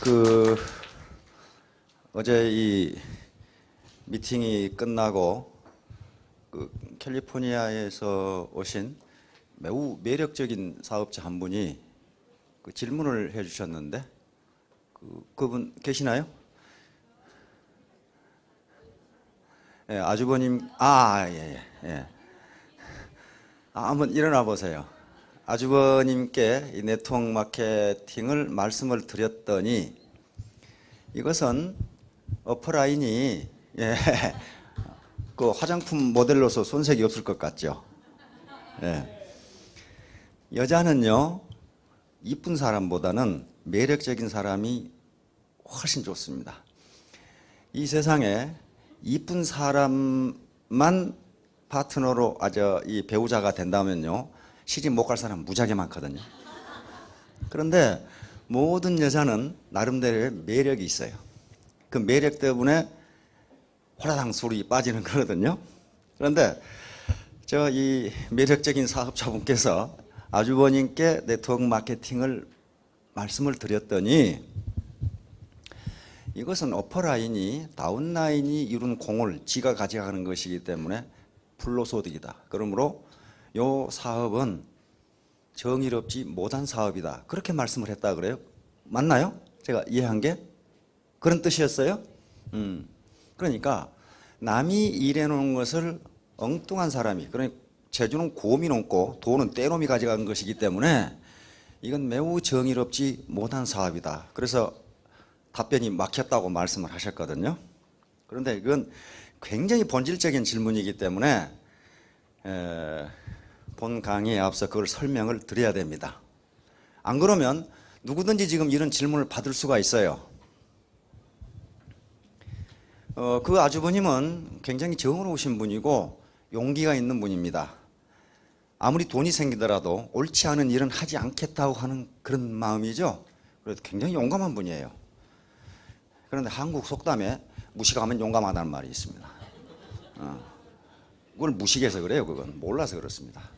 그 어제 이 미팅이 끝나고 그 캘리포니아에서 오신 매우 매력적인 사업자 한 분이 그 질문을 해주셨는데 그분 계시나요? 예, 아주버님, 예. 한번 일어나 보세요. 아주버님께 이 네트워크 마케팅을 말씀을 드렸더니 이것은 어퍼라인이 그 화장품 모델로서 손색이 없을 것 같죠. 예. 여자는요, 이쁜 사람보다는 매력적인 사람이 훨씬 좋습니다. 이 세상에 이쁜 사람만 파트너로 이 배우자가 된다면요, 시집 못 갈 사람 무지하게 많거든요. 그런데 모든 여자는 나름대로의 매력이 있어요. 그 매력 때문에 호라당 술이 빠지는 거거든요. 그런데 이 매력적인 사업자분께서 아주버님께 네트워크 마케팅을 말씀을 드렸더니 이것은 어퍼라인이 다운라인이 이룬 공을 지가 가져가는 것이기 때문에 불로소득이다. 그러므로 이 사업은 정의롭지 못한 사업이다. 그렇게 말씀을 했다 그래요. 맞나요? 제가 이해한 게 그런 뜻이었어요. 그러니까 남이 일해놓은 것을 엉뚱한 사람이, 그러니까 재주는 곰이 넘고 돈은 떼놈이 가져간 것이기 때문에 이건 매우 정의롭지 못한 사업이다. 그래서 답변이 막혔다고 말씀을 하셨거든요. 그런데 이건 굉장히 본질적인 질문이기 때문에 본 강의에 앞서 그걸 설명을 드려야 됩니다. 안 그러면 누구든지 지금 이런 질문을 받을 수가 있어요. 그 아주버님은 굉장히 정의로우신 분이고 용기가 있는 분입니다. 아무리 돈이 생기더라도 옳지 않은 일은 하지 않겠다고 하는 그런 마음이죠. 그래도 굉장히 용감한 분이에요. 그런데 한국 속담에 무식하면 용감하다는 말이 있습니다. 그걸 무식해서 그래요. 그건 몰라서 그렇습니다.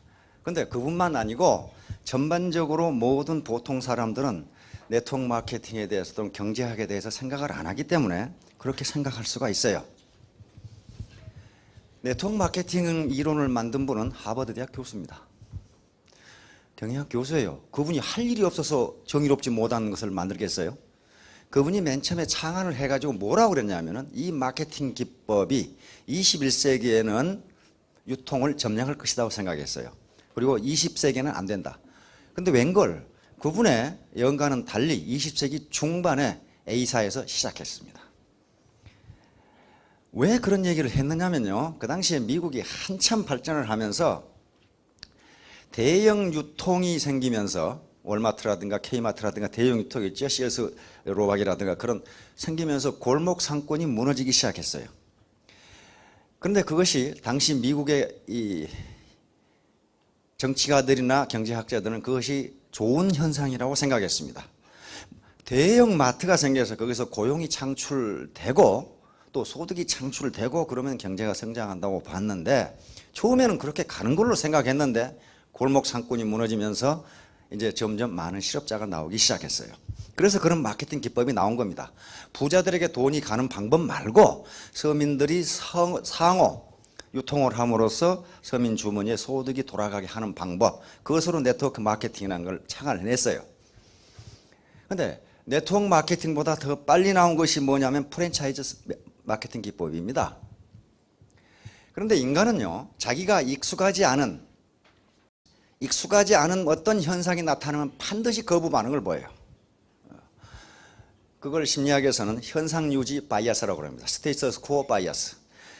그런데 그분만 아니고 전반적으로 모든 보통 사람들은 네트워크 마케팅에 대해서 또는 경제학에 대해서 생각을 안 하기 때문에 그렇게 생각할 수가 있어요. 네트워크 마케팅 이론을 만든 분은 하버드 대학 교수입니다. 경영학 교수예요. 그분이 할 일이 없어서 정의롭지 못한 것을 만들겠어요? 그분이 맨 처음에 창안을 해가지고 뭐라고 그랬냐면은 이 마케팅 기법이 21세기에는 유통을 점령할 것이라고 생각했어요. 그리고 20세기에는 안 된다. 근데 웬걸 그분의 연가는 달리 20세기 중반에 A사에서 시작했습니다. 왜 그런 얘기를 했느냐면요, 그 당시에 미국이 한참 발전을 하면서 대형 유통이 생기면서 월마트라든가 K마트라든가 대형 유통이 있죠. CS 로박이라든가 그런 생기면서 골목 상권이 무너지기 시작했어요. 그런데 그것이 당시 미국의 이 정치가들이나 경제학자들은 그것이 좋은 현상이라고 생각했습니다. 대형 마트가 생겨서 거기서 고용이 창출되고 또 소득이 창출되고 그러면 경제가 성장한다고 봤는데 처음에는 그렇게 가는 걸로 생각했는데 골목 상권이 무너지면서 이제 점점 많은 실업자가 나오기 시작했어요. 그래서 그런 마케팅 기법이 나온 겁니다. 부자들에게 돈이 가는 방법 말고 서민들이 상호 유통을 함으로써 서민 주머니에 소득이 돌아가게 하는 방법, 그것으로 네트워크 마케팅이라는 걸 창안해냈어요. 그런데 네트워크 마케팅보다 더 빨리 나온 것이 뭐냐면 프랜차이즈 마케팅 기법입니다. 그런데 인간은요, 자기가 익숙하지 않은 어떤 현상이 나타나면 반드시 거부 반응을 보여요. 그걸 심리학에서는 현상 유지 바이어스라고 합니다. 스테이터스 퀘어 바이어스.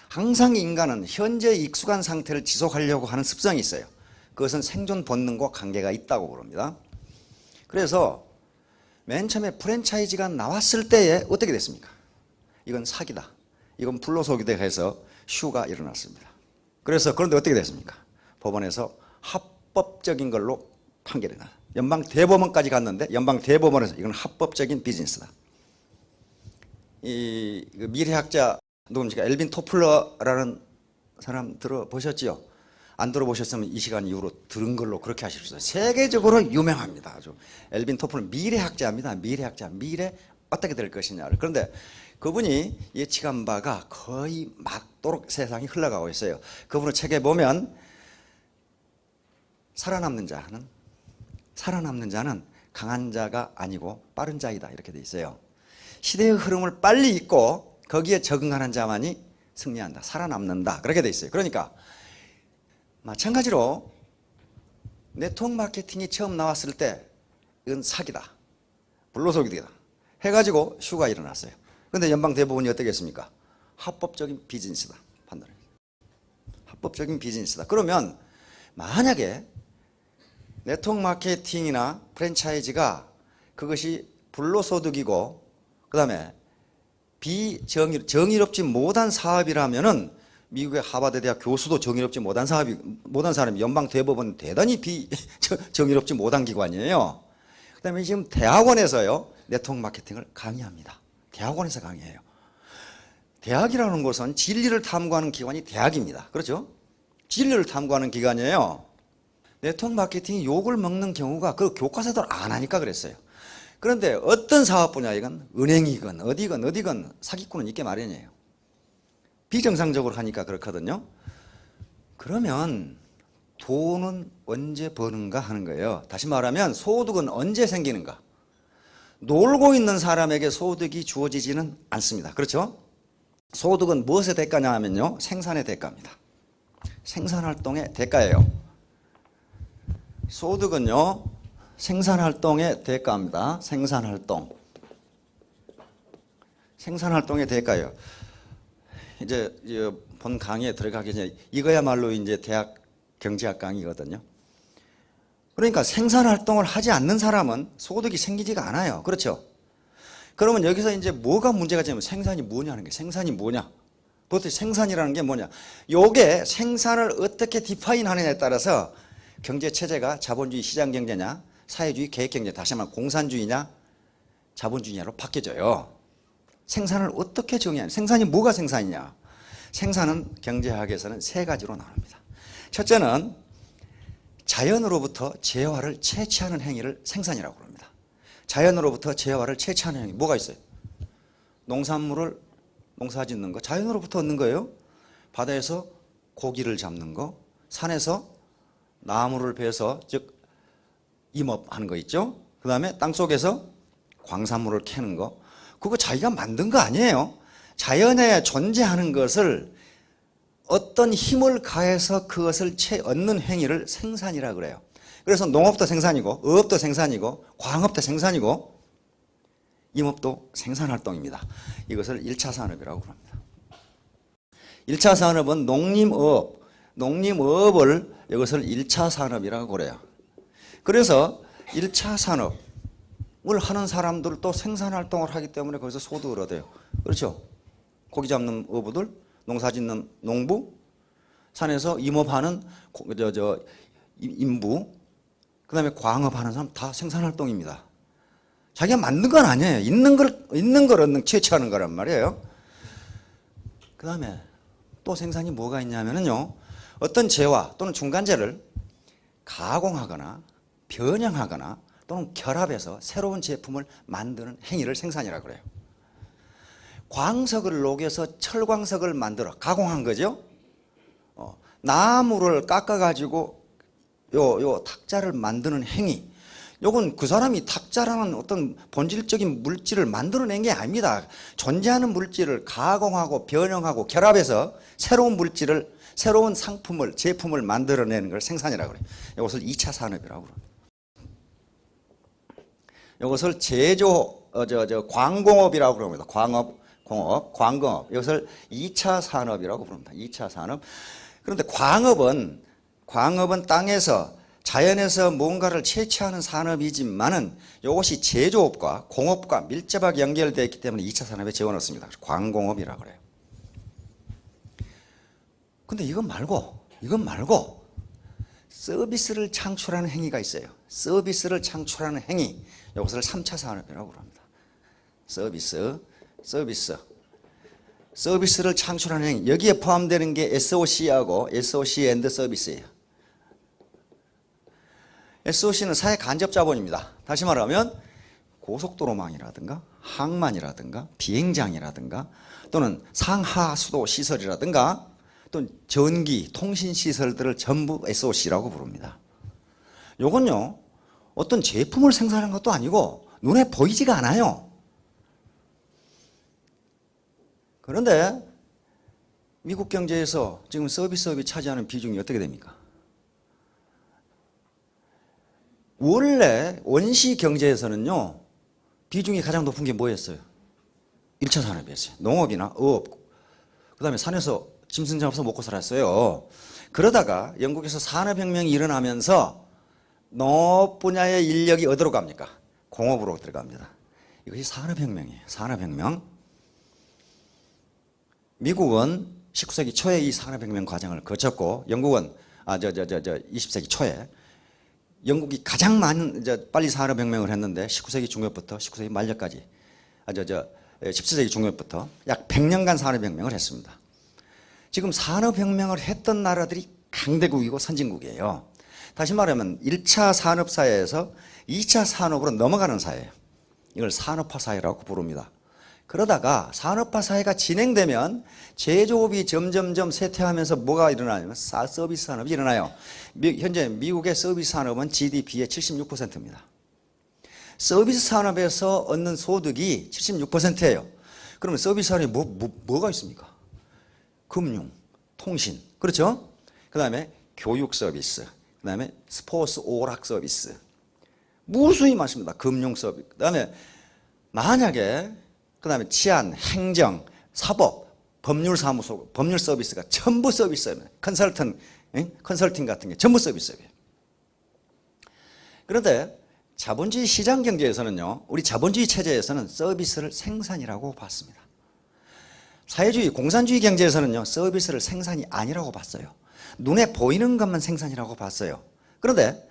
항상 인간은 현재 익숙한 상태를 지속하려고 하는 습성이 있어요. 그것은 생존 본능과 관계가 있다고 그럽니다. 그래서 맨 처음에 프랜차이즈가 나왔을 때에 어떻게 됐습니까? 이건 사기다, 이건 불로소기다 해서 슈가 일어났습니다. 그래서 그런데 어떻게 됐습니까? 법원에서 합법적인 걸로 판결이 나. 연방 대법원까지 갔는데 연방 대법원에서 이건 합법적인 비즈니스다. 이 미래학자 누굽니까? 엘빈 토플러라는 사람 들어보셨지요? 안 들어보셨으면 이 시간 이후로 들은 걸로 그렇게 하십시오. 세계적으로 유명합니다. 아주 엘빈 토플러 미래학자입니다. 미래학자, 미래 어떻게 될 것이냐를. 그런데 그분이 예측한 바가 거의 맞도록 세상이 흘러가고 있어요. 그분의 책에 보면 살아남는 자는 강한 자가 아니고 빠른 자이다 이렇게 돼 있어요. 시대의 흐름을 빨리 읽고 거기에 적응하는 자만이 승리한다, 살아남는다 그렇게 돼 있어요. 그러니까 마찬가지로 네트워크 마케팅이 처음 나왔을 때 이건 사기다, 불로소득이다 해가지고 슈가 일어났어요. 그런데 연방대법원이 어떻게 했습니까? 합법적인 비즈니스다 판단했어요. 합법적인 비즈니스다. 그러면 만약에 네트워크 마케팅이나 프랜차이즈가 그것이 불로소득이고 그 다음에 정의롭지 못한 사업이라면은 미국의 하버드 대학 교수도 정의롭지 못한 사람이 연방대법원 대단히 정의롭지 못한 기관이에요. 그 다음에 지금 대학원에서요 네트워크 마케팅을 강의합니다. 대학원에서 강의해요. 대학이라는 것은 진리를 탐구하는 기관이 대학입니다. 그렇죠? 진리를 탐구하는 기관이에요. 네트워크 마케팅이 욕을 먹는 경우가 그 교과서들 안 하니까 그랬어요. 그런데 어떤 사업 분야이건 은행이건 어디건 사기꾼은 있게 마련이에요. 비정상적으로 하니까 그렇거든요. 그러면 돈은 언제 버는가 하는 거예요. 다시 말하면 소득은 언제 생기는가. 놀고 있는 사람에게 소득이 주어지지는 않습니다. 그렇죠? 소득은 무엇의 대가냐 하면요, 생산의 대가입니다. 생산활동의 대가예요. 소득은요 생산활동의 대가입니다. 생산활동의 대가예요. 이제 본 강의에 들어가기 전에 이거야말로 이제 대학 경제학 강의거든요. 그러니까 생산활동을 하지 않는 사람은 소득이 생기지가 않아요. 그렇죠? 그러면 여기서 이제 뭐가 문제가 되냐면 생산이 뭐냐는 게, 생산이 뭐냐? 도대체 생산이라는 게 뭐냐? 요게 생산을 어떻게 디파인 하느냐에 따라서 경제 체제가 자본주의 시장 경제냐, 사회주의 계획 경제, 다시 말하면 공산주의냐, 자본주의냐로 바뀌어져요. 생산을 어떻게 정의하냐? 생산이 뭐가 생산이냐? 생산은 경제학에서는 세 가지로 나눕니다. 첫째는 자연으로부터 재화를 채취하는 행위를 생산이라고 합니다. 자연으로부터 재화를 채취하는 행위 뭐가 있어요? 농산물을 농사짓는 거 자연으로부터 얻는 거예요. 바다에서 고기를 잡는 거, 산에서 나무를 베서 즉 임업하는 거 있죠. 그 다음에 땅속에서 광산물을 캐는 거, 그거 자기가 만든 거 아니에요. 자연에 존재하는 것을 어떤 힘을 가해서 그것을 얻는 행위를 생산이라 그래요. 그래서 농업도 생산이고 어업도 생산이고 광업도 생산이고 임업도 생산활동입니다. 이것을 1차 산업이라고 합니다. 1차 산업은 농림어업을 이것을 1차 산업이라고 그래요. 그래서 1차 산업을 하는 사람들도 생산활동을 하기 때문에 거기서 소득을 얻어요. 그렇죠? 고기 잡는 어부들, 농사 짓는 농부, 산에서 임업하는 인부, 그 다음에 광업하는 사람 다 생산활동입니다. 자기가 만든 건 아니에요. 있는 걸 채취하는 거란 말이에요. 그 다음에 또 생산이 뭐가 있냐면요, 어떤 재화 또는 중간재를 가공하거나 변형하거나 또는 결합해서 새로운 제품을 만드는 행위를 생산이라고 그래요. 광석을 녹여서 철광석을 만들어 가공한 거죠. 나무를 깎아가지고 요 탁자를 만드는 행위, 요건 그 사람이 탁자라는 어떤 본질적인 물질을 만들어낸 게 아닙니다. 존재하는 물질을 가공하고 변형하고 결합해서 새로운 상품을, 제품을 만들어내는 걸 생산이라고 그래요. 이것을 2차 산업이라고 그래요. 이것을 광공업이라고 그럽니다. 광공업. 이것을 2차 산업이라고 부릅니다. 2차 산업. 그런데 광업은 땅에서, 자연에서 뭔가를 채취하는 산업이지만은 이것이 제조업과 공업과 밀접하게 연결되어 있기 때문에 2차 산업에 지원했습니다. 광공업이라고 그래요. 근데 이건 말고 서비스를 창출하는 행위가 있어요. 서비스를 창출하는 행위, 이것을 3차 산업이라고 합니다. 서비스를 창출하는 행위, 여기에 포함되는 게 SOC하고 SOC 앤드 서비스예요. SOC는 사회 간접 자본입니다. 다시 말하면 고속도로망이라든가 항만이라든가 비행장이라든가 또는 상하수도 시설이라든가 또는 전기, 통신 시설들을 전부 SOC라고 부릅니다. 요건요, 어떤 제품을 생산하는 것도 아니고 눈에 보이지가 않아요. 그런데 미국 경제에서 지금 서비스업이 차지하는 비중이 어떻게 됩니까? 원래 원시 경제에서는요, 비중이 가장 높은 게 뭐였어요? 1차 산업이었어요. 농업이나 어업, 그 다음에 산에서 짐승 잡아서 먹고 살았어요. 그러다가 영국에서 산업혁명이 일어나면서 농업 분야의 인력이 어디로 갑니까? 공업으로 들어갑니다. 이것이 산업혁명이에요. 산업혁명. 미국은 19세기 초에 이 산업혁명 과정을 거쳤고, 영국은 20세기 초에 영국이 가장 많은 빨리 산업혁명을 했는데 19세기 중엽부터 19세기 말년까지 17세기 중엽부터 약 100년간 산업혁명을 했습니다. 지금 산업혁명을 했던 나라들이 강대국이고 선진국이에요. 다시 말하면 1차 산업사회에서 2차 산업으로 넘어가는 사회예요. 이걸 산업화 사회라고 부릅니다. 그러다가 산업화 사회가 진행되면 제조업이 점점점 쇠퇴하면서 뭐가 일어나냐면 서비스 산업이 일어나요. 현재 미국의 서비스 산업은 GDP의 76%입니다. 서비스 산업에서 얻는 소득이 76%예요. 그러면 서비스 산업에 뭐가 있습니까? 금융, 통신, 그렇죠? 그 다음에 교육 서비스, 그 다음에 스포츠 오락 서비스, 무수히 많습니다. 금융 서비스, 그 다음에 만약에 그 다음에 치안, 행정, 사법, 법률사무소, 법률 서비스가 전부 서비스예요. 컨설팅 같은 게 전부 서비스예요. 그런데 자본주의 시장 경제에서는요, 우리 자본주의 체제에서는 서비스를 생산이라고 봤습니다. 사회주의, 공산주의 경제에서는요, 서비스를 생산이 아니라고 봤어요. 눈에 보이는 것만 생산이라고 봤어요. 그런데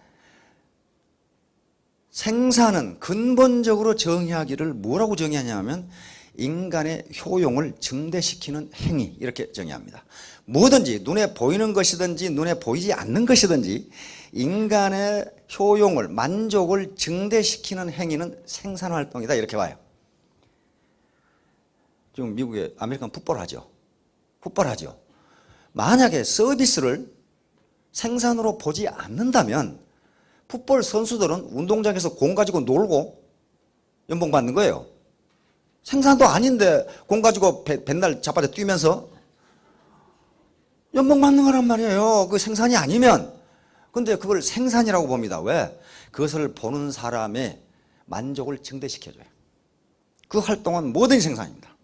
생산은 근본적으로 정의하기를 뭐라고 정의하냐면 인간의 효용을 증대시키는 행위, 이렇게 정의합니다. 뭐든지 눈에 보이는 것이든지 눈에 보이지 않는 것이든지 인간의 효용을, 만족을 증대시키는 행위는 생산활동이다, 이렇게 봐요. 지금 미국에 아메리칸 풋볼 하죠. 만약에 서비스를 생산으로 보지 않는다면 풋볼 선수들은 운동장에서 공 가지고 놀고 연봉 받는 거예요. 생산도 아닌데 공 가지고 맨날 자빠져 뛰면서 연봉 받는 거란 말이에요. 그 생산이 아니면. 근데 그걸 생산이라고 봅니다. 왜? 그것을 보는 사람의 만족을 증대시켜줘요. 그 활동은 뭐든지 생산입니다.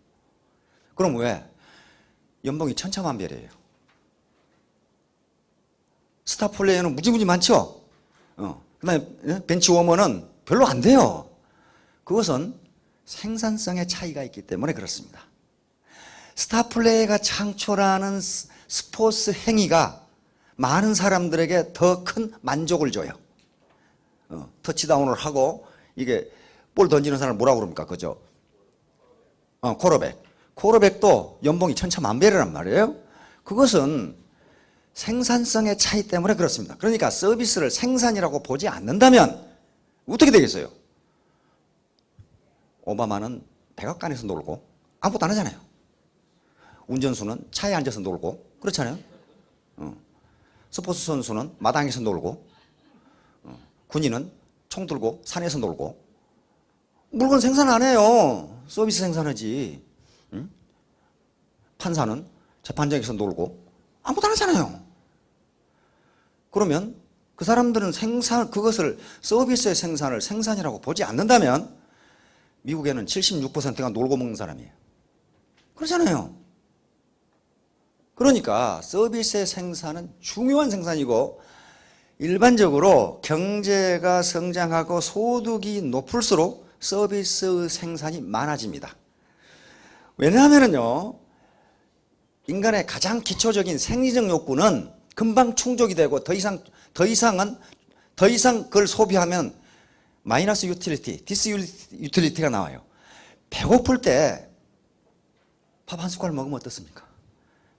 그럼 왜? 연봉이 천차만별이에요. 스타 플레이어는 무지무지 많죠? 그 다음에 벤치워머는 별로 안 돼요. 그것은 생산성의 차이가 있기 때문에 그렇습니다. 스타 플레이어가 창출하는 스포츠 행위가 많은 사람들에게 더 큰 만족을 줘요. 터치다운을 하고, 이게 볼 던지는 사람을 뭐라고 그럽니까? 그죠? 코러백도 연봉이 천차만별이란 말이에요. 그것은 생산성의 차이 때문에 그렇습니다. 그러니까 서비스를 생산이라고 보지 않는다면 어떻게 되겠어요? 오바마는 백악관에서 놀고 아무것도 안 하잖아요. 운전수는 차에 앉아서 놀고 그렇잖아요. 스포츠 선수는 마당에서 놀고, 군인은 총 들고 산에서 놀고. 물건 생산 안 해요. 서비스 생산하지. 판사는 재판장에서 놀고 아무것도 안 하잖아요. 그러면 그 사람들은 그것을 서비스의 생산을 생산이라고 보지 않는다면 미국에는 76%가 놀고 먹는 사람이에요. 그렇잖아요. 그러니까 서비스의 생산은 중요한 생산이고, 일반적으로 경제가 성장하고 소득이 높을수록 서비스 생산이 많아집니다. 왜냐하면요, 인간의 가장 기초적인 생리적 욕구는 금방 충족이 되고 더 이상 그걸 소비하면 마이너스 유틸리티, 디스 유틸리티가 나와요. 배고플 때 밥 한 숟갈 먹으면 어떻습니까?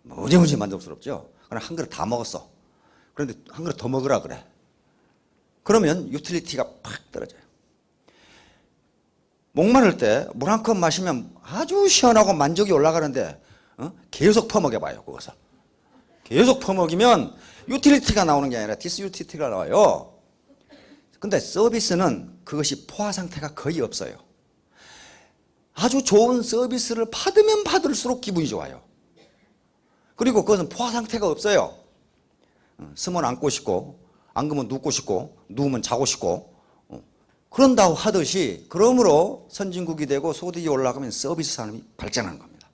무지무지 만족스럽죠. 그럼 한 그릇 다 먹었어. 그런데 한 그릇 더 먹으라 그래. 그러면 유틸리티가 팍 떨어져요. 목마를 때 물 한 컵 마시면 아주 시원하고 만족이 올라가는데 계속 퍼먹여봐요. 그것을 계속 퍼먹이면 유틸리티가 나오는 게 아니라 디스유틸리티가 나와요. 근데 서비스는 그것이 포화 상태가 거의 없어요. 아주 좋은 서비스를 받으면 받을수록 기분이 좋아요. 그리고 그것은 포화 상태가 없어요. 쓰면 앉고 싶고, 앉으면 눕고 싶고, 누우면 자고 싶고, 그런다고 하듯이, 그러므로 선진국이 되고 소득이 올라가면 서비스 산업이 발전하는 겁니다.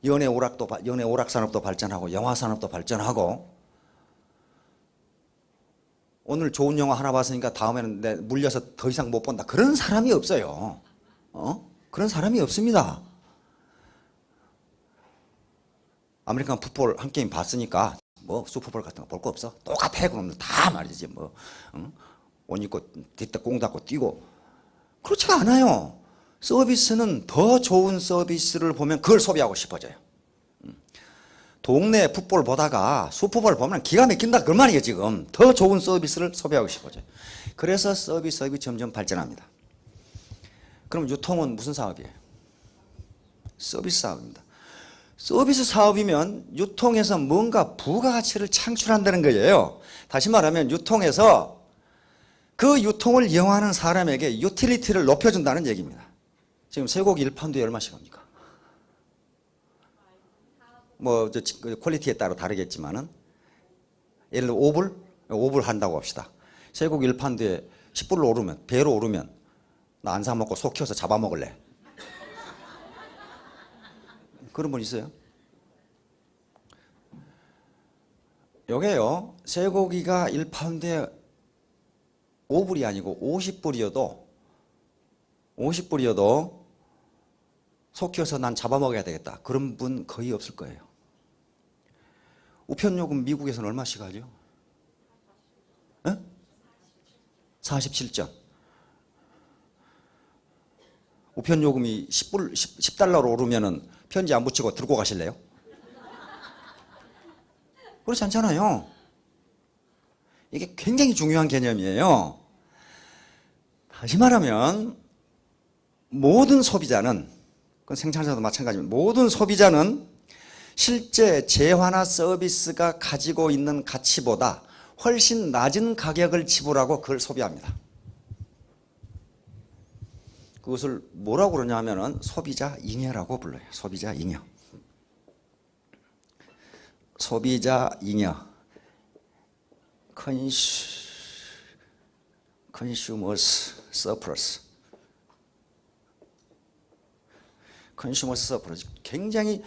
연예 오락 산업도 발전하고, 영화 산업도 발전하고, 오늘 좋은 영화 하나 봤으니까 다음에는 내 물려서 더 이상 못 본다. 그런 사람이 없어요. 그런 사람이 없습니다. 아메리칸 풋볼 한 게임 봤으니까 뭐 슈퍼볼 같은 거 볼 거 없어? 똑같아. 그러면 다 말이지 뭐 옷 입고 뒷대 공 닫고 뛰고. 그렇지가 않아요. 서비스는 더 좋은 서비스를 보면 그걸 소비하고 싶어져요. 동네 풋볼 보다가 슈퍼볼 보면 기가 막힌다 그 말이에요. 지금 더 좋은 서비스를 소비하고 싶어져요. 그래서 서비스 사업이 점점 발전합니다. 그럼 유통은 무슨 사업이에요? 서비스 사업입니다. 서비스 사업이면 유통에서 뭔가 부가가치를 창출한다는 거예요. 다시 말하면 유통에서 그 유통을 이용하는 사람에게 유틸리티를 높여준다는 얘기입니다. 지금 쇠고기 1파운드에 얼마씩 합니까? 뭐 퀄리티에 따라 다르겠지만은 예를 들어 5불 한다고 합시다. 쇠고기 1파운드에 10불로 오르면, 배로 오르면 나 안 사 먹고 속 키워서 잡아먹을래. 그런 분 있어요? 요게요, 쇠고기가 1파운드에 5불이 아니고 50불이어도 속 키워서 난 잡아먹어야 되겠다. 그런 분 거의 없을 거예요. 우편요금 미국에서는 얼마씩 하죠? 47전. 우편요금이 10달러로 오르면은 편지 안 붙이고 들고 가실래요? 그렇지 않잖아요. 이게 굉장히 중요한 개념이에요. 다시 말하면 모든 소비자는, 그건 생산자도 마찬가지입니다. 모든 소비자는 실제 재화나 서비스가 가지고 있는 가치보다 훨씬 낮은 가격을 지불하고 그걸 소비합니다. 그것을 뭐라고 그러냐 하면은 소비자 잉여라고 불러요. 소비자 잉여. 소비자 잉여. Consumers surplus. Consumers surplus. 굉장히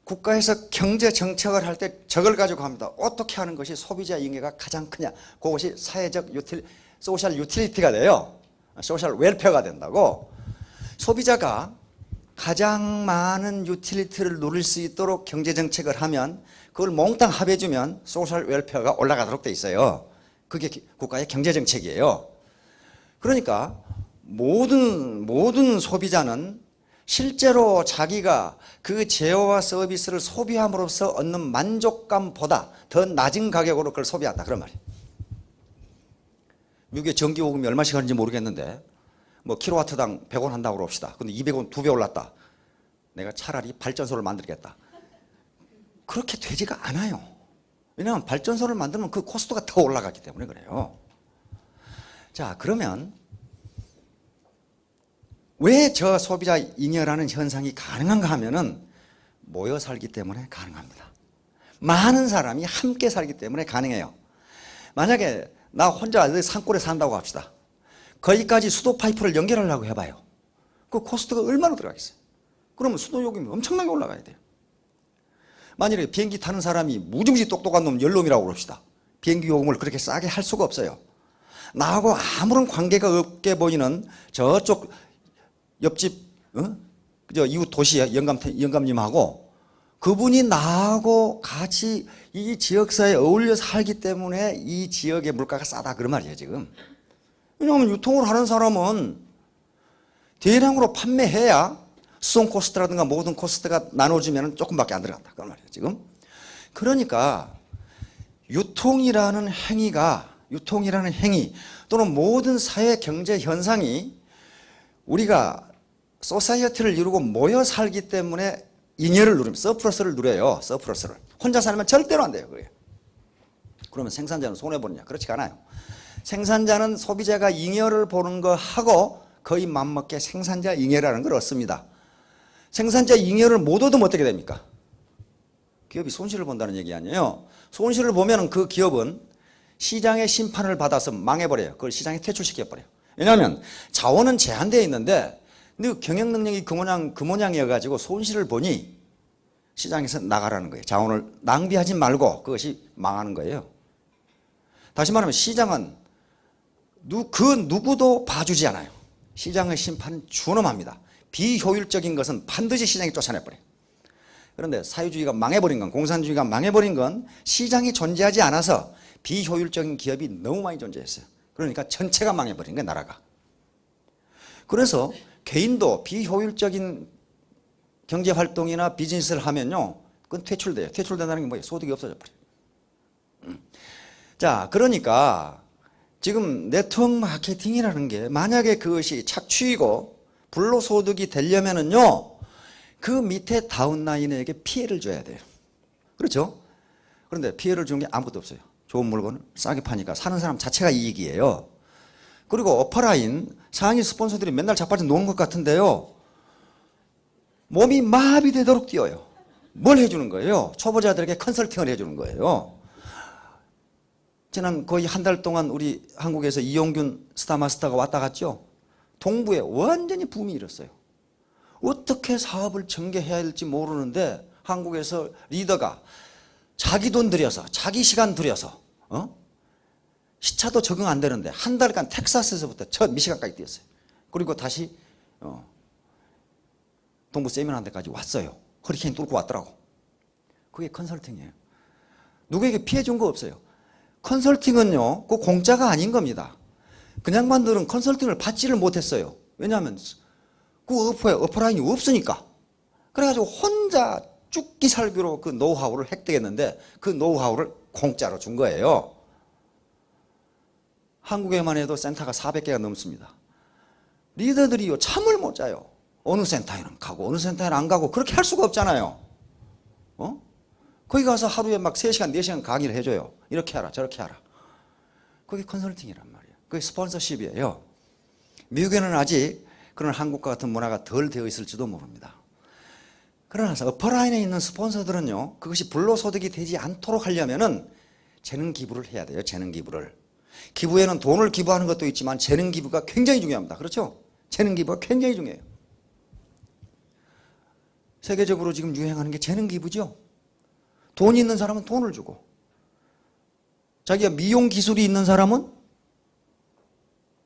국가에서 경제 정책을 할 때 저걸 가지고 합니다. 어떻게 하는 것이 소비자 잉여가 가장 크냐. 그것이 사회적 소셜 유틸리티가 돼요. 소셜 웰페어가 된다고. 소비자가 가장 많은 유틸리티를 누릴 수 있도록 경제 정책을 하면 그걸 몽땅 합해주면 소셜 웰페어가 올라가도록 돼 있어요. 그게 국가의 경제 정책이에요. 그러니까 모든 소비자는 실제로 자기가 그 제어와 서비스를 소비함으로써 얻는 만족감보다 더 낮은 가격으로 그걸 소비한다. 그런 말이에요. 미국의 전기요금이 얼마씩 하는지 모르겠는데 뭐 킬로와트당 100원 한다고 그럽시다. 근데 200원 2배 올랐다. 내가 차라리 발전소를 만들겠다. 그렇게 되지가 않아요. 왜냐하면 발전소를 만들면 그 코스트가 더 올라가기 때문에 그래요. 자, 그러면 왜 저 소비자 잉여라는 현상이 가능한가 하면은 모여 살기 때문에 가능합니다. 많은 사람이 함께 살기 때문에 가능해요. 만약에 나 혼자 산골에 산다고 합시다. 거기까지 수도 파이프를 연결하려고 해봐요. 그 코스트가 얼마나 들어가겠어요? 그러면 수도 요금이 엄청나게 올라가야 돼요. 만일에 비행기 타는 사람이 무지무지 똑똑한 놈 열놈이라고 그럽시다. 비행기 요금을 그렇게 싸게 할 수가 없어요. 나하고 아무런 관계가 없게 보이는 저쪽 옆집 저 이웃 도시의 영감님하고 그분이 나하고 같이 이 지역사회에 어울려 살기 때문에 이 지역의 물가가 싸다 그런 말이에요 지금. 왜냐하면 유통을 하는 사람은 대량으로 판매해야 수송 코스트라든가 모든 코스트가 나눠주면 조금밖에 안 들어간다 그런 말이에요 지금. 그러니까 유통이라는 행위 또는 모든 사회 경제 현상이 우리가 소사이어티를 이루고 모여 살기 때문에 잉여를 누릅니다. 서플러스를 누려요. 서플러스를. 혼자 살면 절대로 안 돼요. 그게. 그러면 생산자는 손해보느냐? 그렇지가 않아요. 생산자는 소비자가 잉여를 보는 거 하고 거의 맞먹게 생산자 잉여라는 걸 얻습니다. 생산자 잉여를 못 얻으면 어떻게 됩니까? 기업이 손실을 본다는 얘기 아니에요. 손실을 보면 그 기업은 시장의 심판을 받아서 망해버려요. 그걸 시장에 퇴출시켜버려요. 왜냐하면 자원은 제한되어 있는데 근데 경영 능력이 그 모양이어가지고 손실을 보니 시장에서 나가라는 거예요. 자원을 낭비하지 말고 그것이 망하는 거예요. 다시 말하면 시장은 그 누구도 봐주지 않아요. 시장의 심판은 준엄합니다. 비효율적인 것은 반드시 시장이 쫓아내버려요. 그런데 사회주의가 망해버린 건, 공산주의가 망해버린 건 시장이 존재하지 않아서 비효율적인 기업이 너무 많이 존재했어요. 그러니까 전체가 망해버린 거예요, 나라가. 그래서 개인도 비효율적인 경제활동이나 비즈니스를 하면요, 그건 퇴출돼요. 퇴출된다는 게 뭐예요? 소득이 없어져 버려요. 자, 그러니까 지금 네트워크 마케팅이라는 게 만약에 그것이 착취이고 불로소득이 되려면은요, 그 밑에 다운라인에게 피해를 줘야 돼요. 그렇죠? 그런데 피해를 주는 게 아무것도 없어요. 좋은 물건을 싸게 파니까 사는 사람 자체가 이익이에요. 그리고 어퍼라인 상위 스폰서들이 맨날 자빠져 노는 것 같은데요, 몸이 마비되도록 뛰어요. 뭘 해주는 거예요? 초보자들에게 컨설팅을 해주는 거예요. 지난 거의 한 달 동안 우리 한국에서 이용균 스타마스터가 왔다 갔죠. 동부에 완전히 붐이 일었어요. 어떻게 사업을 전개해야 할지 모르는데 한국에서 리더가 자기 돈 들여서 자기 시간 들여서 시차도 적응 안 되는데 한 달간 텍사스에서부터 저 미시간까지 뛰었어요. 그리고 다시 동부 세미나한 데까지 왔어요. 허리케인 뚫고 왔더라고. 그게 컨설팅이에요. 누구에게 피해 준 거 없어요. 컨설팅은요, 그 공짜가 아닌 겁니다. 그냥 만들은 컨설팅을 받지를 못했어요. 왜냐하면 그 어퍼라인이 없으니까. 그래가지고 혼자 죽기 살기로 그 노하우를 획득했는데 그 노하우를 공짜로 준 거예요. 한국에만 해도 센터가 400개가 넘습니다. 리더들이요, 잠을 못 자요. 어느 센터에는 가고 어느 센터에는 안 가고 그렇게 할 수가 없잖아요. 거기 가서 하루에 막 3시간 4시간 강의를 해줘요. 이렇게 하라 저렇게 하라. 그게 컨설팅이란 말이에요. 그게 스폰서십이에요. 미국에는 아직 그런 한국과 같은 문화가 덜 되어 있을지도 모릅니다. 그러나 어퍼라인에 있는 스폰서들은요, 그것이 불로소득이 되지 않도록 하려면은 재능 기부를 해야 돼요. 재능 기부를. 기부에는 돈을 기부하는 것도 있지만 재능 기부가 굉장히 중요합니다. 그렇죠? 재능 기부가 굉장히 중요해요. 세계적으로 지금 유행하는 게 재능 기부죠. 돈이 있는 사람은 돈을 주고, 자기가 미용 기술이 있는 사람은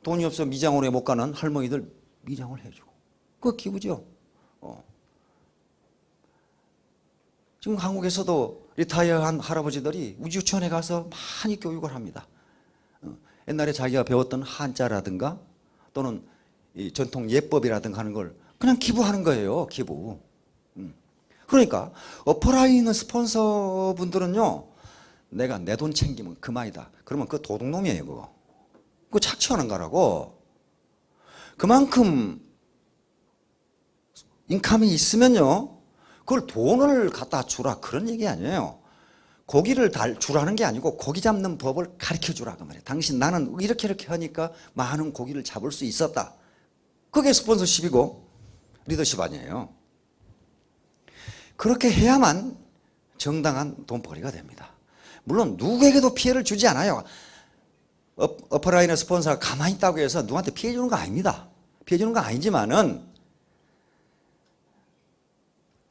돈이 없어 미장원에 못 가는 할머니들 미장을 해주고, 그거 기부죠. 지금 한국에서도 리타이어한 할아버지들이 우주촌에 가서 많이 교육을 합니다. 옛날에 자기가 배웠던 한자라든가 또는 이 전통 예법이라든가 하는 걸 그냥 기부하는 거예요. 기부. 그러니까 어퍼라인에 있는 스폰서분들은요, 내가 내 돈 챙기면 그만이다. 그러면 그거 도둑놈이에요. 그거 착취하는 거라고. 그만큼 인컴이 있으면요, 그걸 돈을 갖다 주라 그런 얘기 아니에요. 고기를 주라는 게 아니고 고기 잡는 법을 가르쳐 주라 그 말이에요. 당신 나는 이렇게 하니까 많은 고기를 잡을 수 있었다. 그게 스폰서십이고 리더십 아니에요. 그렇게 해야만 정당한 돈벌이가 됩니다. 물론 누구에게도 피해를 주지 않아요. 어퍼라인의 스폰서가 가만히 있다고 해서 누구한테 피해 주는 거 아닙니다. 피해 주는 거 아니지만은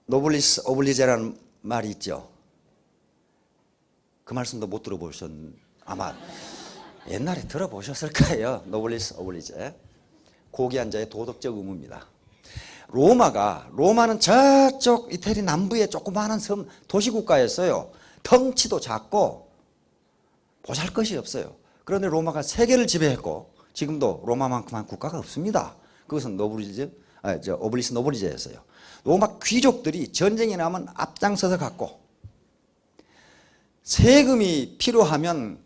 노블리스 오블리제라는 말이 있죠. 그 말씀도 못 아마 옛날에 들어보셨을 거예요. 노블리스 오블리제. 고귀한 자의 도덕적 의무입니다. 로마는 저쪽 이태리 남부의 조그마한 섬 도시국가였어요. 덩치도 작고 보잘것이 없어요. 그런데 로마가 세계를 지배했고 지금도 로마만큼한 국가가 없습니다. 그것은 오블리스 노블리제였어요. 로마 귀족들이 전쟁이 나면 앞장서서 갔고, 세금이 필요하면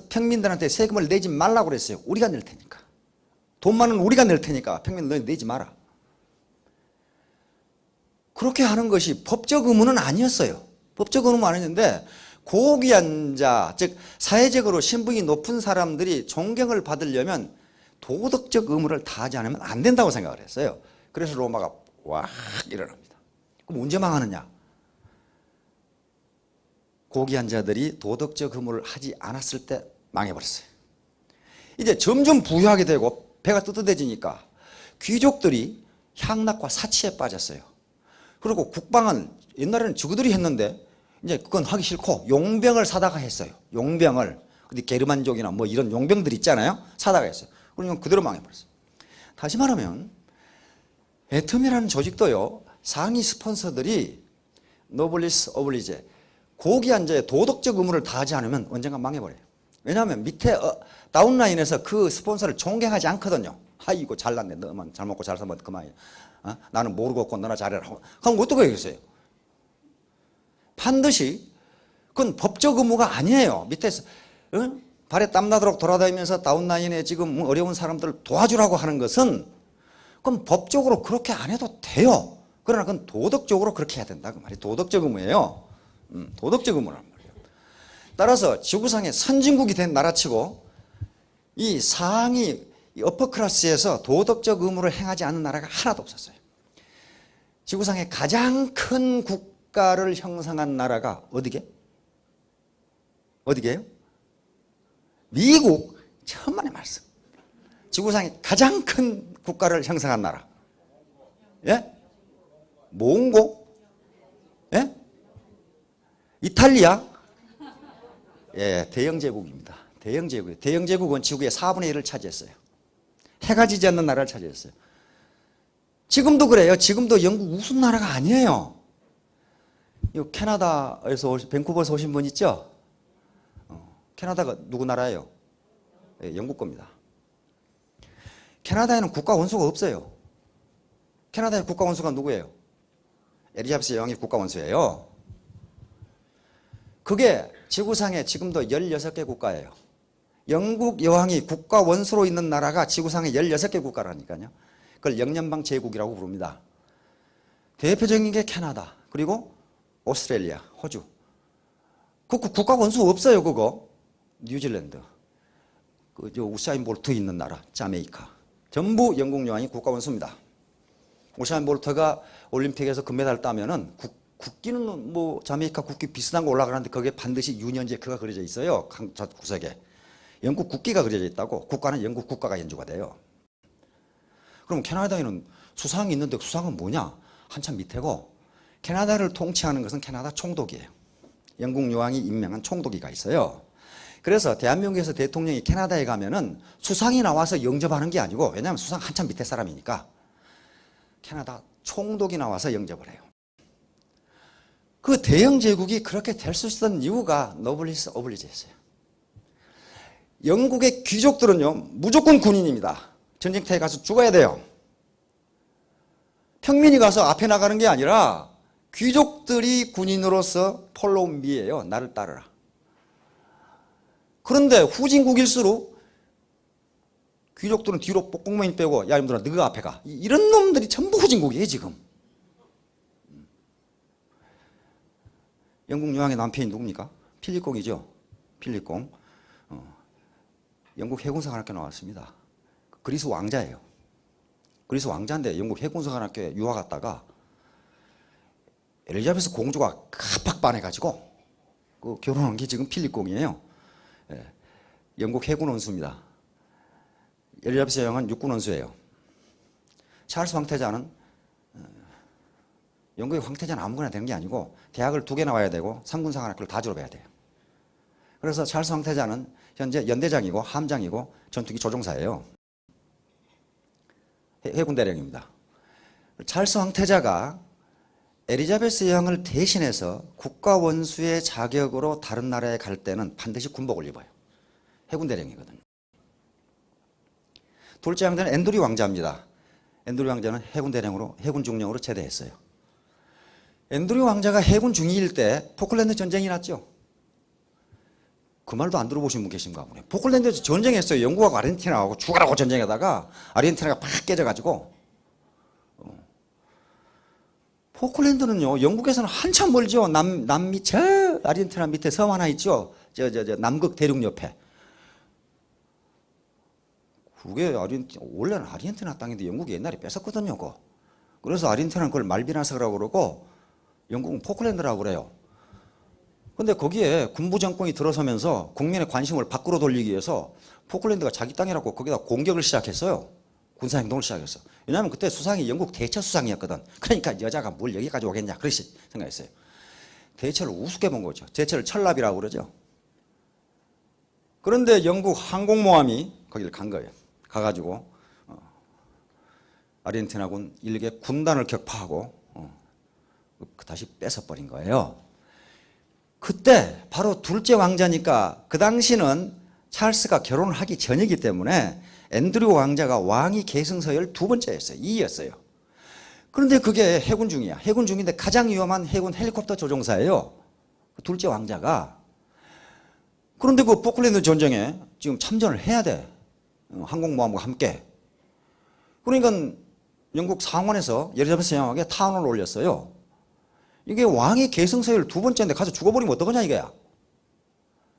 평민들한테 세금을 내지 말라고 그랬어요. 우리가 낼 테니까. 돈만은 우리가 낼 테니까 평민 너희 내지 마라. 그렇게 하는 것이 법적 의무는 아니었어요. 법적 의무는 아니었는데 고귀한 자, 즉 사회적으로 신분이 높은 사람들이 존경을 받으려면 도덕적 의무를 다하지 않으면 안 된다고 생각을 했어요. 그래서 로마가 와 일어납니다. 그럼 언제 망하느냐? 고귀한 자들이 도덕적 의무를 하지 않았을 때 망해버렸어요. 이제 점점 부유하게 되고 배가 뜨뜻해지니까 귀족들이 향락과 사치에 빠졌어요. 그리고 국방은 옛날에는 저그들이 했는데 이제 그건 하기 싫고 용병을 사다가 했어요. 용병을. 근데 게르만족이나 뭐 이런 용병들 있잖아요. 사다가 했어요. 그러니까 그대로 망해버렸어요. 다시 말하면 애텀이라는 조직도요, 상위 스폰서들이 노블리스 오블리제, 고귀한 자의 도덕적 의무를 다하지 않으면 언젠가 망해버려요. 왜냐하면 밑에 다운라인에서 그 스폰서를 존경하지 않거든요. 아이고 잘났네, 너만 잘 먹고 잘 살면 그만이야. 나는 모르고 없고 너나 잘해라. 그럼 어떻게 하겠어요? 반드시 그건 법적 의무가 아니에요. 밑에서 발에 땀나도록 돌아다니면서 다운라인에 지금 어려운 사람들을 도와주라고 하는 것은 그건 법적으로 그렇게 안 해도 돼요. 그러나 그건 도덕적으로 그렇게 해야 된다 그 말이에요. 도덕적 의무예요. 도덕적 의무란 말이에요. 따라서 지구상의 선진국이 된 나라치고 이 상위 어퍼클래스에서 도덕적 의무를 행하지 않는 나라가 하나도 없었어요. 지구상의 가장 큰 국가를 형성한 나라가 어디게? 어디게요? 미국. 천만의 말씀. 지구상의 가장 큰 국가를 형성한 나라. 예? 몽고? 예? 이탈리아? 예, 대영 제국입니다. 대영 제국. 대영 제국은 지구의 4분의 1을 차지했어요. 해가 지지 않는 나라를 차지했어요. 지금도 그래요. 지금도 영국 우승 나라가 아니에요. 이 캐나다에서 밴쿠버에서 오신 분 있죠? 캐나다가 누구 나라예요? 예, 영국 겁니다. 캐나다에는 국가 원수가 없어요. 캐나다의 국가 원수가 누구예요? 엘리자베스 여왕이 국가 원수예요. 그게 지구상에 지금도 16개 국가예요. 영국 여왕이 국가 원수로 있는 나라가 지구상에 16개 국가라니까요. 그걸 영연방 제국이라고 부릅니다. 대표적인 게 캐나다, 그리고 오스트레일리아, 호주. 그 국가 원수 없어요, 그거. 뉴질랜드, 우사인 볼트 있는 나라, 자메이카. 전부 영국 여왕이 국가 원수입니다. 우사인 볼트가 올림픽에서 금메달 따면은 국기는 뭐 자메이카 국기 비슷한 거 올라가는데 거기에 반드시 유니언 잭크가 그려져 있어요. 구석에. 영국 국기가 그려져 있다고. 국가는 영국 국가가 연주가 돼요. 그럼 캐나다에는 수상이 있는데 수상은 뭐냐? 한참 밑에고, 캐나다를 통치하는 것은 캐나다 총독이에요. 영국 여왕이 임명한 총독이가 있어요. 그래서 대한민국에서 대통령이 캐나다에 가면은 수상이 나와서 영접하는 게 아니고, 왜냐하면 수상 한참 밑에 사람이니까 캐나다 총독이 나와서 영접을 해요. 그 대영 제국이 그렇게 될 수 있었던 이유가 노블리스 오블리제였어요. 영국의 귀족들은요, 무조건 군인입니다. 전쟁터에 가서 죽어야 돼요. 평민이 가서 앞에 나가는 게 아니라 귀족들이 군인으로서 폴로우 미예요. 나를 따르라. 그런데 후진국일수록 귀족들은 뒤로 뽕뽕맨 빼고, 야 이놈들아 너가 앞에 가. 이런 놈들이 전부 후진국이에요 지금. 영국 여왕의 남편이 누굽니까? 필립공이죠. 필립공. 영국 해군사관학교 나왔습니다. 그리스 왕자예요. 그리스 왕자인데 영국 해군사관학교에 유학 갔다가 엘리자베스 공주가 깜빡 반해가지고 그 결혼한 게 지금 필립공이에요. 예, 영국 해군 원수입니다. 엘리자베스 여왕은 육군 원수예요. 찰스 황태자는 영국의 황태자는 아무거나 되는 게 아니고 대학을 2개 나와야 되고 상군사관학교를 다 졸업해야 돼요. 그래서 찰스 황태자는 현재 연대장이고 함장이고 전투기 조종사예요. 해군 대령입니다. 찰스 황태자가 엘리자베스 여왕을 대신해서 국가 원수의 자격으로 다른 나라에 갈 때는 반드시 군복을 입어요. 해군 대령이거든요. 둘째 왕자는 앤드류 왕자입니다. 앤드류 왕자는 해군 대령으로, 해군 중령으로 제대했어요. 앤드류 왕자가 해군 중위일 때 포클랜드 전쟁이 났죠. 그 말도 안 들어보신 분 계신가 보네. 포클랜드에서 전쟁했어요. 영국하고 아르헨티나하고 죽어라고 전쟁하다가 아르헨티나가 팍 깨져가지고. 포클랜드는요, 영국에서는 한참 멀죠. 남미, 저 아르헨티나 밑에 섬 하나 있죠. 저 남극 대륙 옆에. 그게 원래는 아르헨티나 땅인데 영국이 옛날에 뺏었거든요. 그거. 그래서 아르헨티나는 그걸 말비나스라고 그러고 영국은 포클랜드라고 그래요. 근데 거기에 군부 정권이 들어서면서 국민의 관심을 밖으로 돌리기 위해서 포클랜드가 자기 땅이라고 거기다 공격을 시작했어요. 군사행동을 시작했어. 왜냐하면 그때 수상이 영국 대처 수상이었거든. 그러니까 여자가 뭘 여기까지 오겠냐 그렇게 생각했어요. 대처를 우습게 본 거죠. 대처를 철납이라고 그러죠. 그런데 영국 항공모함이 거기를 간 거예요. 가가지고 아르헨티나군 일개 군단을 격파하고 다시 뺏어버린 거예요. 그때 바로 둘째 왕자니까 그 당시는 찰스가 결혼을 하기 전이기 때문에 앤드류 왕자가 왕위 계승서열 두 번째였어요. 2위였어요. 그런데 그게 해군 중이야. 해군 중인데 가장 위험한 해군 헬리콥터 조종사예요. 둘째 왕자가. 그런데 그 포클랜드 전쟁에 지금 참전을 해야 돼. 항공모함과 함께. 그러니까 영국 상원에서 엘리자베스 여왕에게 탄원을 올렸어요. 이게 왕위 계승서열 두 번째인데 가서 죽어버리면 어떡하냐 이거야.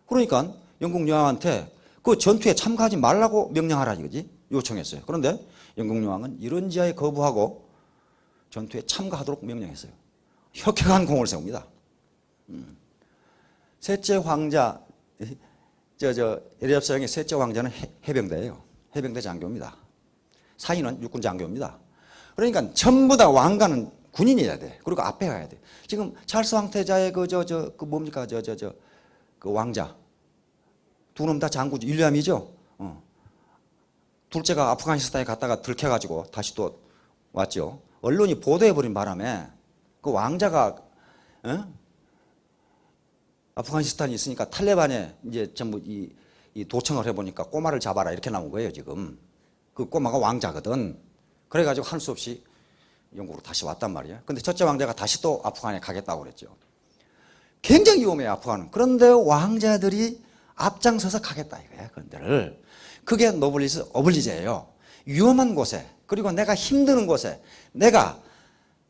그러니까 영국 여왕한테 그 전투에 참가하지 말라고 명령하라 이거지. 요청했어요. 그런데 영국 여왕은 이런 지하에 거부하고 전투에 참가하도록 명령했어요. 혁혁한 공을 세웁니다. 셋째 왕자, 엘리자베스 여왕의 셋째 왕자는 해병대예요. 해병대 장교입니다. 사인은 육군 장교입니다. 그러니까 전부 다 왕가는 군인이어야 돼. 그리고 앞에 가야 돼. 지금 찰스 황태자의 그 뭡니까 그 왕자 두 놈 다 장군이죠. 윌리엄이죠. 둘째가 아프가니스탄에 갔다가 들켜가지고 다시 또 왔죠. 언론이 보도해버린 바람에 그 왕자가 아프가니스탄에 있으니까 탈레반에 이제 전부 이 도청을 해보니까 꼬마를 잡아라 이렇게 나온 거예요 지금. 그 꼬마가 왕자거든. 그래가지고 할 수 없이 영국으로 다시 왔단 말이에요. 근데 첫째 왕자가 다시 또 아프간에 가겠다고 그랬죠. 굉장히 위험해요 아프간은. 그런데 왕자들이 앞장서서 가겠다 이거야 그런데를. 그게 노블리스 어블리제예요. 위험한 곳에 그리고 내가 힘드는 곳에 내가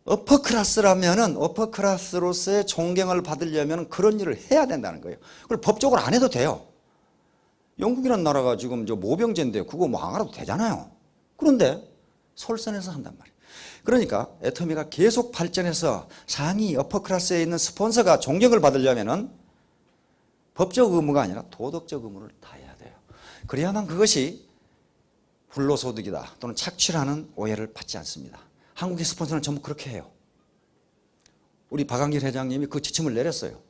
어퍼클래스라면은 어퍼클래스로서의 존경을 받으려면 그런 일을 해야 된다는 거예요. 그걸 법적으로 안 해도 돼요. 영국이라는 나라가 지금 저 모병제인데 그거 뭐 안 알아도 되잖아요. 그런데 솔선해서 한단 말이에요. 그러니까 애터미가 계속 발전해서 상위 어퍼클래스에 있는 스폰서가 존경을 받으려면은 법적 의무가 아니라 도덕적 의무를 다해야 돼요. 그래야만 그것이 불로소득이다 또는 착취라는 오해를 받지 않습니다. 한국의 스폰서는 전부 그렇게 해요. 우리 박한길 회장님이 그 지침을 내렸어요.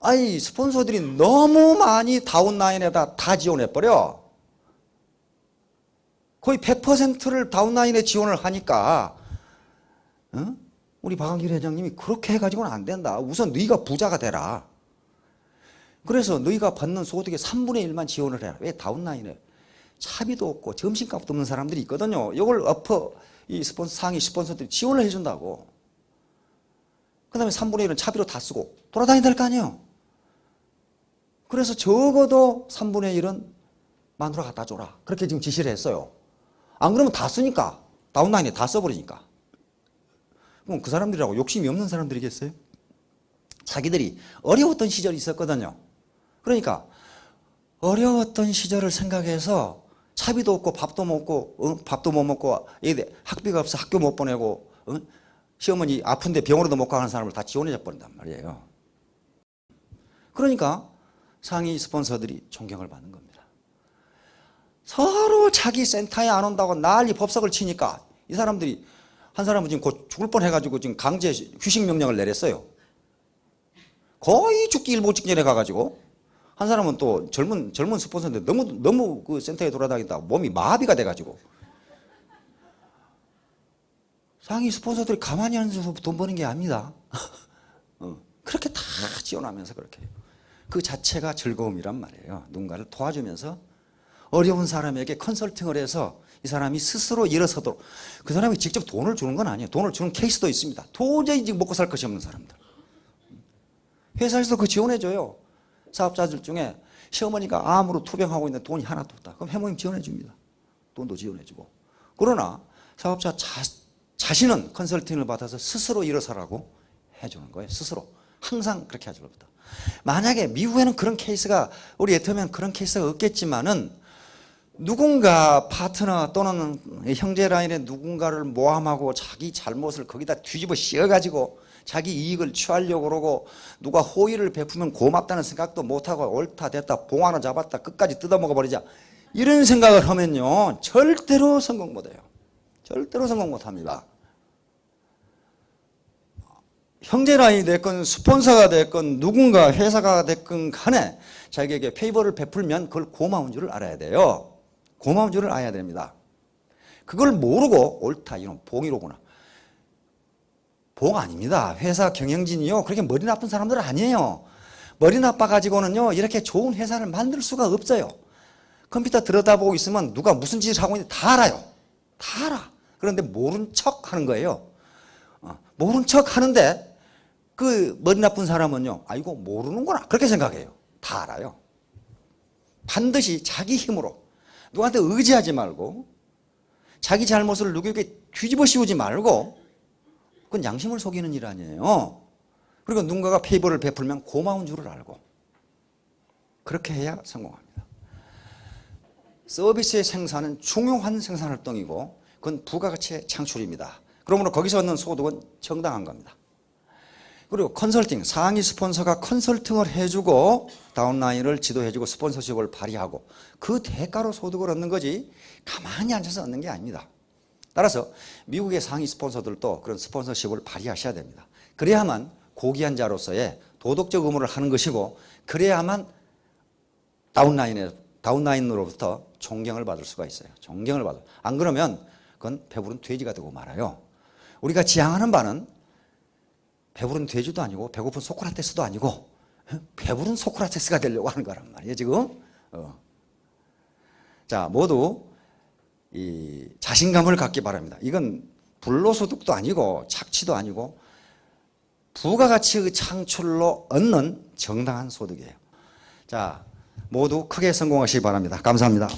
아니 스폰서들이 너무 많이 다운라인에다 다 지원해버려. 거의 100%를 다운라인에 지원을 하니까 우리 박한길 회장님이 그렇게 해가지고는 안 된다. 우선 너희가 부자가 되라. 그래서 너희가 받는 소득의 3분의 1만 지원을 해라. 왜? 다운라인에 차비도 없고 점심값도 없는 사람들이 있거든요. 이걸 이 스폰서 상위 스폰서들이 지원을 해준다고. 그 다음에 3분의 1은 차비로 다 쓰고 돌아다녀야 될 거 아니에요. 그래서 적어도 3분의 1은 마누라 갖다 줘라. 그렇게 지금 지시를 했어요. 안 그러면 다 쓰니까. 다운라인에 다 써버리니까. 그럼 그 사람들이라고 욕심이 없는 사람들이겠어요? 자기들이 어려웠던 시절이 있었거든요. 그러니까 어려웠던 시절을 생각해서 차비도 없고 밥도 먹고 밥도 못 먹고 학비가 없어 학교 못 보내고 시어머니 아픈데 병원에도 못 가는 사람을 다 지원해 버린단 말이에요. 그러니까 상위 스폰서들이 존경을 받는 겁니다. 서로 자기 센터에 안 온다고 난리 법석을 치니까 이 사람들이 한 사람은 지금 곧 죽을 뻔해가지고 지금 강제 휴식 명령을 내렸어요. 거의 죽기 일보 직전에 가가지고 한 사람은 또 젊은 스폰서인데 너무 그 센터에 돌아다니다 몸이 마비가 돼가지고 상위 스폰서들이 가만히 앉아서 돈 버는 게 아닙니다. 그렇게 다 지원하면서 그렇게 해요. 그 자체가 즐거움이란 말이에요. 누군가를 도와주면서 어려운 사람에게 컨설팅을 해서 이 사람이 스스로 일어서도록. 그 사람이 직접 돈을 주는 건 아니에요. 돈을 주는 케이스도 있습니다. 도저히 지금 먹고 살 것이 없는 사람들. 회사에서 그 지원해줘요. 사업자들 중에 시어머니가 암으로 투병하고 있는데 돈이 하나도 없다. 그럼 해모임 지원해 줍니다. 돈도 지원해 주고. 그러나 사업자 자신은 컨설팅을 받아서 스스로 일어서라고 해주는 거예요. 스스로. 항상 그렇게 해줄 겁니다. 만약에 미국에는 그런 케이스가, 우리 애터면 그런 케이스가 없겠지만은 누군가 파트너 또는 형제 라인의 누군가를 모함하고 자기 잘못을 거기다 뒤집어 씌워가지고 자기 이익을 취하려고 그러고 누가 호의를 베푸면 고맙다는 생각도 못하고 옳다 됐다 봉 하나 잡았다 끝까지 뜯어먹어 버리자, 이런 생각을 하면요 절대로 성공 못해요. 절대로 성공 못합니다. 형제 라인이 됐건 스폰서가 됐건 누군가 회사가 됐건 간에 자기에게 페이버를 베풀면 그걸 고마운 줄을 알아야 돼요. 고마운 줄을 알아야 됩니다. 그걸 모르고 옳다 이런 봉이로구나. 봉 아닙니다. 회사 경영진이요 그렇게 머리 나쁜 사람들 아니에요. 머리 나빠 가지고는요 이렇게 좋은 회사를 만들 수가 없어요. 컴퓨터 들여다보고 있으면 누가 무슨 짓을 하고 있는지 다 알아요. 다 알아. 그런데 모른 척 하는 거예요. 모른 척 하는데 그 머리 나쁜 사람은요 아이고 모르는구나 그렇게 생각해요. 다 알아요. 반드시 자기 힘으로 누구한테 의지하지 말고 자기 잘못을 누구에게 뒤집어 씌우지 말고, 그건 양심을 속이는 일 아니에요. 그리고 누군가가 페이버를 베풀면 고마운 줄을 알고 그렇게 해야 성공합니다. 서비스의 생산은 중요한 생산활동이고 그건 부가가치의 창출입니다. 그러므로 거기서 얻는 소득은 정당한 겁니다. 그리고 컨설팅, 상위 스폰서가 컨설팅을 해주고 다운라인을 지도해주고 스폰서십을 발휘하고 그 대가로 소득을 얻는 거지 가만히 앉아서 얻는 게 아닙니다. 따라서 미국의 상위 스폰서들도 그런 스폰서십을 발휘하셔야 됩니다. 그래야만 고귀한 자로서의 도덕적 의무를 하는 것이고 그래야만 다운라인으로부터 존경을 받을 수가 있어요. 존경을 받을. 안 그러면 그건 배부른 돼지가 되고 말아요. 우리가 지향하는 바는 배부른 돼지도 아니고 배고픈 소크라테스도 아니고 배부른 소크라테스가 되려고 하는 거란 말이에요 지금. 자, 모두 이 자신감을 갖기 바랍니다. 이건 불로소득도 아니고 착취도 아니고 부가가치의 창출로 얻는 정당한 소득이에요. 자, 모두 크게 성공하시기 바랍니다. 감사합니다.